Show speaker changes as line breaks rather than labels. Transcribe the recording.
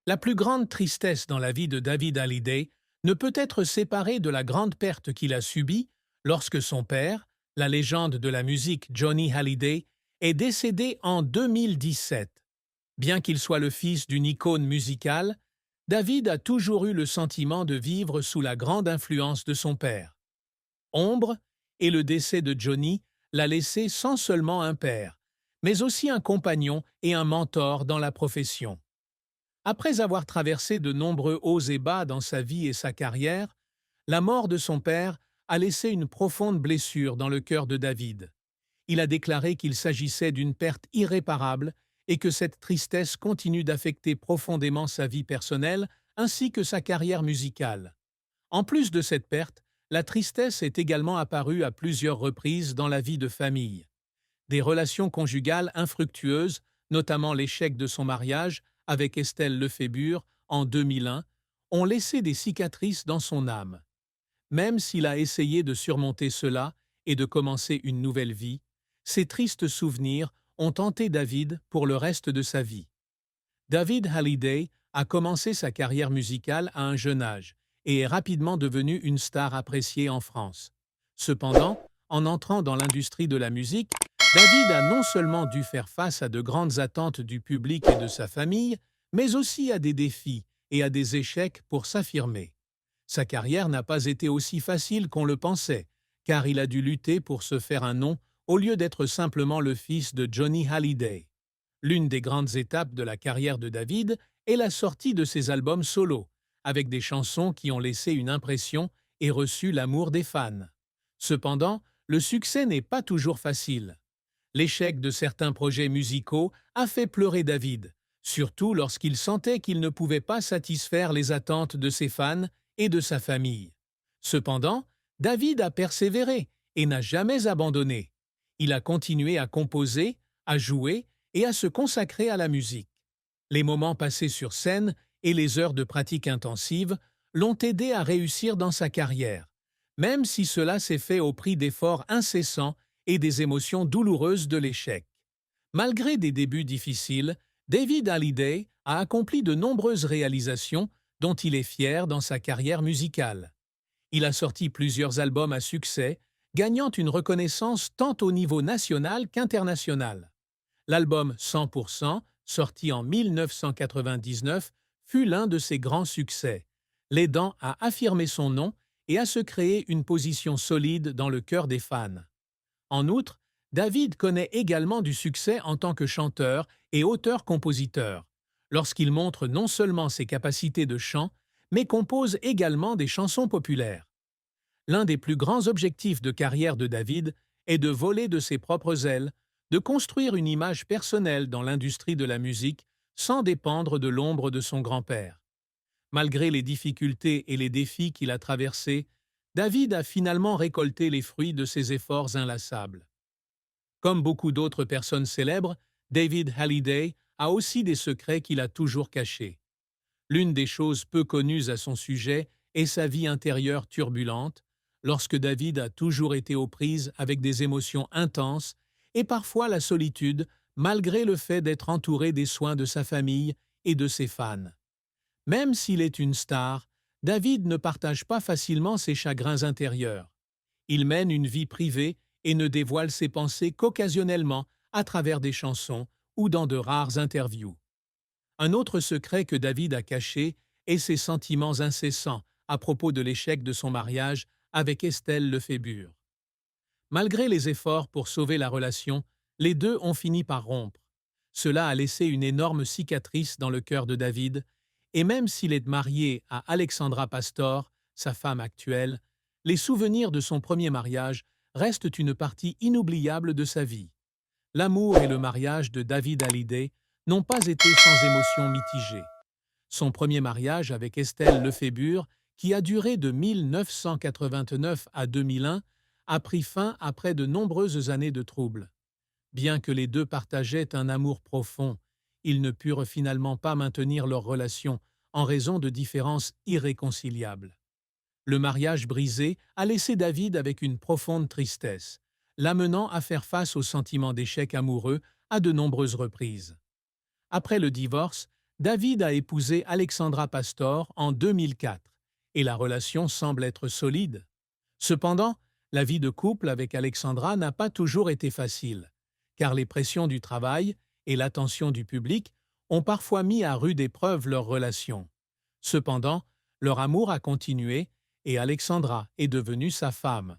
La plus grande tristesse dans la vie de David Hallyday ne peut être séparée de la grande perte qu'il a subie lorsque son père, la légende de la musique Johnny Hallyday, est décédé en 2017. Bien qu'il soit le fils d'une icône musicale, David a toujours eu le sentiment de vivre sous la grande influence de son père. Ombre et le décès de Johnny l'a laissé sans seulement un père, mais aussi un compagnon et un mentor dans la profession. Après avoir traversé de nombreux hauts et bas dans sa vie et sa carrière, la mort de son père a laissé une profonde blessure dans le cœur de David. Il a déclaré qu'il s'agissait d'une perte irréparable et que cette tristesse continue d'affecter profondément sa vie personnelle ainsi que sa carrière musicale. En plus de cette perte, la tristesse est également apparue à plusieurs reprises dans la vie de famille. Des relations conjugales infructueuses, notamment l'échec de son mariage avec Estelle Lefébure en 2001, ont laissé des cicatrices dans son âme. Même s'il a essayé de surmonter cela et de commencer une nouvelle vie, ces tristes souvenirs ont hanté David pour le reste de sa vie. David Hallyday a commencé sa carrière musicale à un jeune âge et est rapidement devenu une star appréciée en France. Cependant, en entrant dans l'industrie de la musique, David a non seulement dû faire face à de grandes attentes du public et de sa famille, mais aussi à des défis et à des échecs pour s'affirmer. Sa carrière n'a pas été aussi facile qu'on le pensait, car il a dû lutter pour se faire un nom au lieu d'être simplement le fils de Johnny Hallyday. L'une des grandes étapes de la carrière de David est la sortie de ses albums solo, avec des chansons qui ont laissé une impression et reçu l'amour des fans. Cependant, le succès n'est pas toujours facile. L'échec de certains projets musicaux a fait pleurer David, surtout lorsqu'il sentait qu'il ne pouvait pas satisfaire les attentes de ses fans et de sa famille. Cependant, David a persévéré et n'a jamais abandonné. Il a continué à composer, à jouer et à se consacrer à la musique. Les moments passés sur scène et les heures de pratique intensive l'ont aidé à réussir dans sa carrière, même si cela s'est fait au prix d'efforts incessants et des émotions douloureuses de l'échec. Malgré des débuts difficiles, David Hallyday a accompli de nombreuses réalisations dont il est fier dans sa carrière musicale. Il a sorti plusieurs albums à succès, gagnant une reconnaissance tant au niveau national qu'international. L'album 100%, sorti en 1999, fut l'un de ses grands succès, l'aidant à affirmer son nom et à se créer une position solide dans le cœur des fans. En outre, David connaît également du succès en tant que chanteur et auteur-compositeur, lorsqu'il montre non seulement ses capacités de chant, mais compose également des chansons populaires. L'un des plus grands objectifs de carrière de David est de voler de ses propres ailes, de construire une image personnelle dans l'industrie de la musique sans dépendre de l'ombre de son grand-père. Malgré les difficultés et les défis qu'il a traversés, David a finalement récolté les fruits de ses efforts inlassables. Comme beaucoup d'autres personnes célèbres, David Hallyday a aussi des secrets qu'il a toujours cachés. L'une des choses peu connues à son sujet est sa vie intérieure turbulente, lorsque David a toujours été aux prises avec des émotions intenses et parfois la solitude, malgré le fait d'être entouré des soins de sa famille et de ses fans. Même s'il est une star, David ne partage pas facilement ses chagrins intérieurs. Il mène une vie privée et ne dévoile ses pensées qu'occasionnellement à travers des chansons ou dans de rares interviews. Un autre secret que David a caché est ses sentiments incessants à propos de l'échec de son mariage avec Estelle Lefébure. Malgré les efforts pour sauver la relation, les deux ont fini par rompre. Cela a laissé une énorme cicatrice dans le cœur de David, et même s'il est marié à Alexandra Pastor, sa femme actuelle, les souvenirs de son premier mariage restent une partie inoubliable de sa vie. L'amour et le mariage de David Hallyday n'ont pas été sans émotions mitigées. Son premier mariage avec Estelle Lefébure, qui a duré de 1989 à 2001, a pris fin après de nombreuses années de troubles. Bien que les deux partageaient un amour profond, ils ne purent finalement pas maintenir leur relation en raison de différences irréconciliables. Le mariage brisé a laissé David avec une profonde tristesse, l'amenant à faire face au sentiment d'échec amoureux à de nombreuses reprises. Après le divorce, David a épousé Alexandra Pastor en 2004 et la relation semble être solide. Cependant, la vie de couple avec Alexandra n'a pas toujours été facile, car les pressions du travail et l'attention du public ont parfois mis à rude épreuve leur relation. Cependant, leur amour a continué et Alexandra est devenue sa femme.